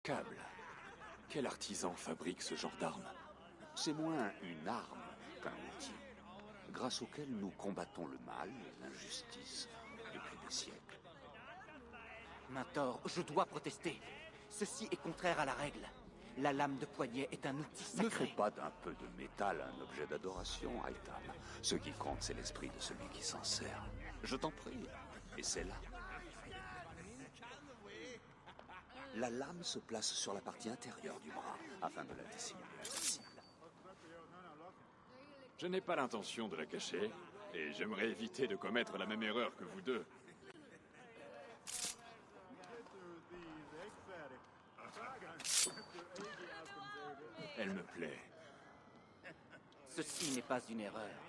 Câble. Quel artisan fabrique ce genre d'arme? C'est moins une arme qu'un outil, grâce auquel nous combattons le mal et l'injustice depuis des siècles. Mentor, je dois protester. Ceci est contraire à la règle. La lame de poignet est un outil sacré. Ne fais pas d'un peu de métal un objet d'adoration, Aitam. Ce qui compte, c'est l'esprit de celui qui s'en sert. Je t'en prie. Et c'est là. La lame se place sur la partie intérieure du bras, afin de la dissimuler invisible. Je n'ai pas l'intention de la cacher, et j'aimerais éviter de commettre la même erreur que vous deux. Elle me plaît. Ceci n'est pas une erreur,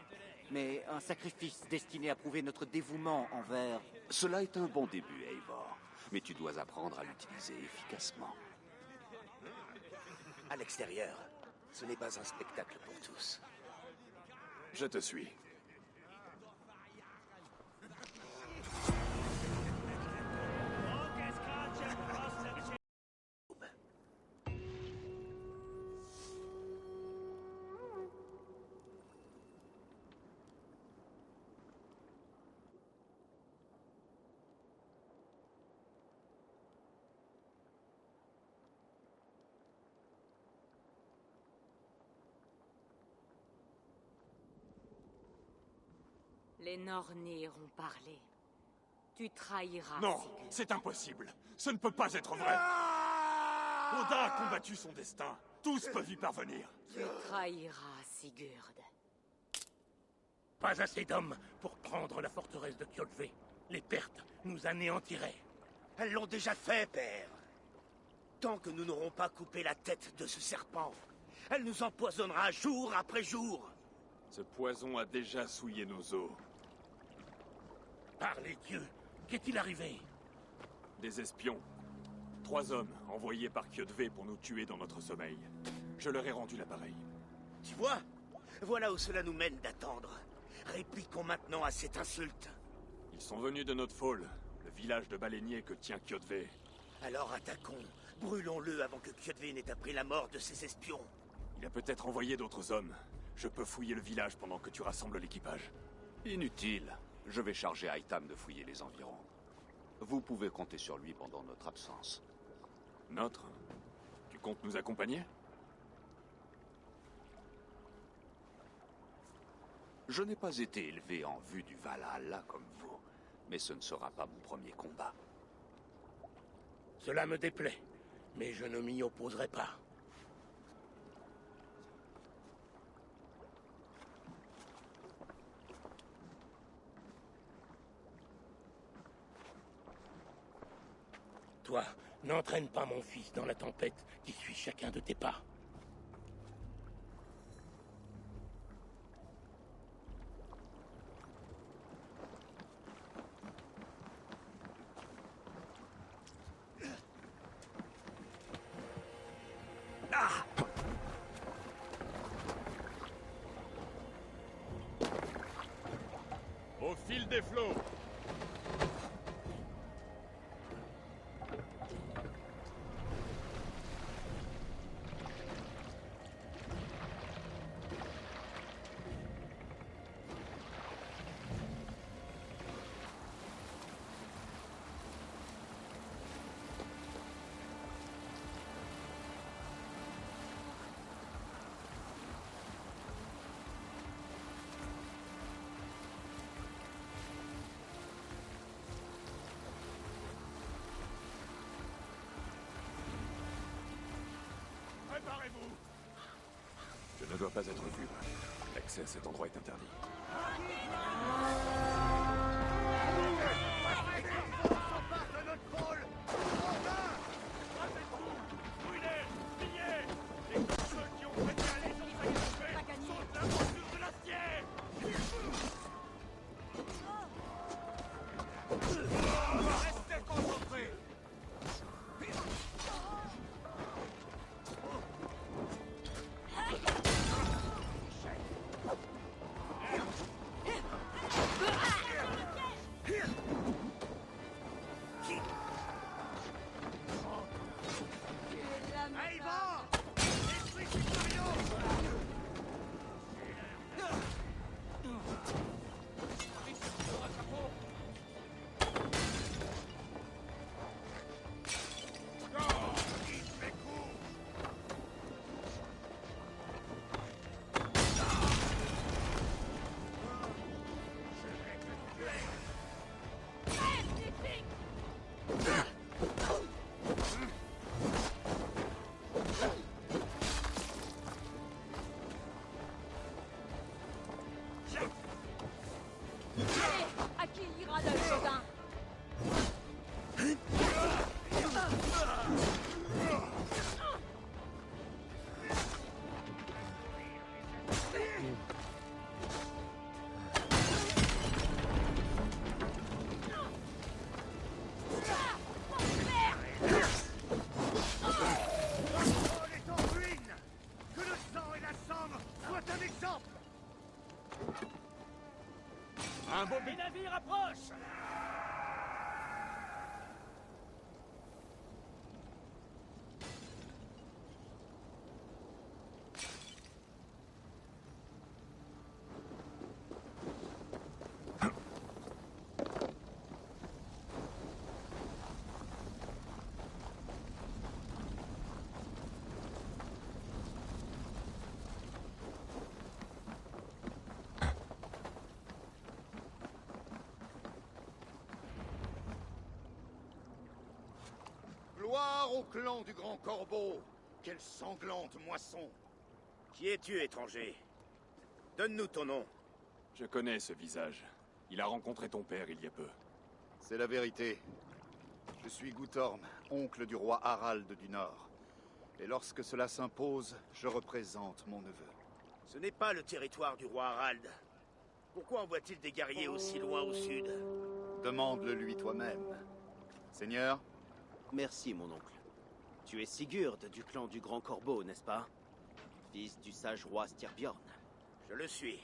mais un sacrifice destiné à prouver notre dévouement envers... Cela est un bon début, Eivor. Mais tu dois apprendre à l'utiliser efficacement. À l'extérieur, ce n'est pas un spectacle pour tous. Je te suis. Les Nornir ont parlé. Tu trahiras. Non, Sigurd. c'est impossible. Ce ne peut pas être vrai. Odin a combattu son destin. Tous peuvent y parvenir. Tu trahiras Sigurd. Pas assez d'hommes pour prendre la forteresse de Kjolve. Les pertes nous anéantiraient. Elles l'ont déjà fait, père. Tant que nous n'aurons pas coupé la tête de ce serpent, elle nous empoisonnera jour après jour. Ce poison a déjà souillé nos os. Par les dieux, qu'est-il arrivé? Des espions. 3 hommes envoyés par Kjotve pour nous tuer dans notre sommeil. Je leur ai rendu l'appareil. Tu vois? Voilà où cela nous mène d'attendre. Répliquons maintenant à cette insulte. Ils sont venus de notre Fall, le village de baleiniers que tient Kjotve. Alors attaquons. Brûlons-le avant que Kjotve n'ait appris la mort de ses espions. Il a peut-être envoyé d'autres hommes. Je peux fouiller le village pendant que tu rassembles l'équipage. Inutile. Je vais charger Aitam de fouiller les environs. Vous pouvez compter sur lui pendant notre absence. Notre? Tu comptes nous accompagner? Je n'ai pas été élevé en vue du Valhalla comme vous, mais ce ne sera pas mon premier combat. Cela me déplaît, mais je ne m'y opposerai pas. Toi, n'entraîne pas mon fils dans la tempête qui suit chacun de tes pas. Au fil des flots! Préparez-vous! Je ne dois pas être vu. L'accès à cet endroit est interdit. Gloire au clan du Grand Corbeau! Quelle sanglante moisson! Qui es-tu, étranger? Donne-nous ton nom. Je connais ce visage. Il a rencontré ton père il y a peu. C'est la vérité. Je suis Guthorm, oncle du roi Harald du Nord. Et lorsque cela s'impose, je représente mon neveu. Ce n'est pas le territoire du roi Harald. Pourquoi envoie-t-il des guerriers aussi loin au sud? Demande-le lui toi-même. Seigneur, Merci, mon oncle. Tu es Sigurd du clan du Grand Corbeau, n'est-ce pas? Fils du sage roi Styrbjorn. Je le suis.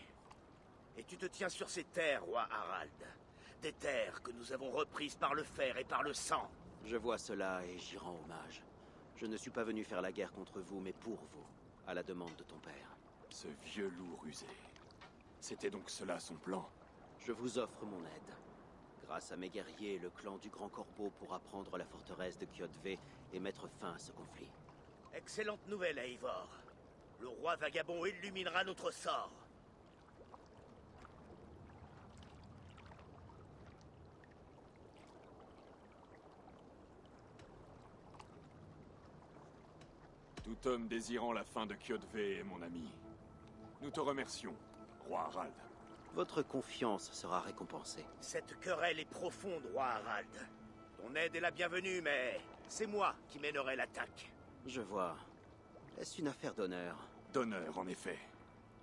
Et tu te tiens sur ces terres, roi Harald. Des terres que nous avons reprises par le fer et par le sang. Je vois cela et j'y rends hommage. Je ne suis pas venu faire la guerre contre vous, mais pour vous, à la demande de ton père. Ce vieux loup rusé. C'était donc cela son plan. Je vous offre mon aide. Grâce à mes guerriers, le clan du Grand Corbeau pourra prendre la forteresse de Kjotve et mettre fin à ce conflit. Excellente nouvelle, Eivor. Le roi vagabond illuminera notre sort. Tout homme désirant la fin de Kjotve est mon ami. Nous te remercions, roi Harald. Votre confiance sera récompensée. Cette querelle est profonde, roi Harald. Ton aide est la bienvenue, mais c'est moi qui mènerai l'attaque. Je vois. Est-ce une affaire d'honneur? D'honneur, en effet.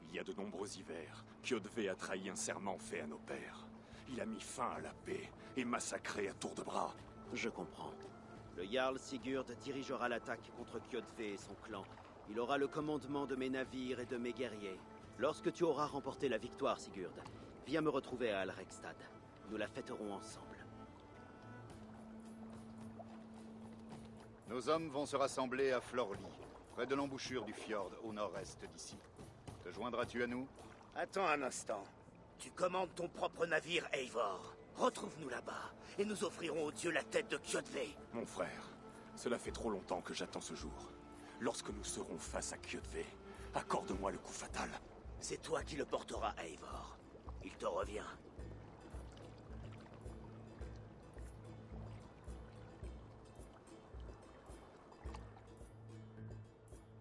Il y a de nombreux hivers, Kjotve a trahi un serment fait à nos pères. Il a mis fin à la paix et massacré à tour de bras. Je comprends. Le Jarl Sigurd dirigera l'attaque contre Kjotve et son clan. Il aura le commandement de mes navires et de mes guerriers. Lorsque tu auras remporté la victoire, Sigurd, viens me retrouver à Alrekstad. Nous la fêterons ensemble. nos hommes vont se rassembler à Florli, près de l'embouchure du fjord, au nord-est d'ici. Te joindras-tu à nous? Attends un instant. Tu commandes ton propre navire, Eivor. Retrouve-nous là-bas, et nous offrirons aux dieux la tête de Kjotve. Mon frère, cela fait trop longtemps que j'attends ce jour. Lorsque nous serons face à Kjotve, accorde-moi le coup fatal. C'est toi qui le porteras, Eivor. Il te revient.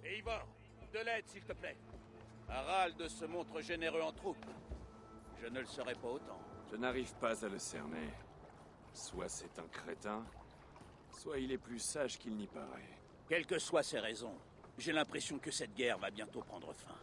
Eivor, de l'aide, s'il te plaît. Harald se montre généreux en troupes. Je ne le serai pas autant. Je n'arrive pas à le cerner. Soit c'est un crétin, soit il est plus sage qu'il n'y paraît. Quelles que soient ses raisons, j'ai l'impression que cette guerre va bientôt prendre fin.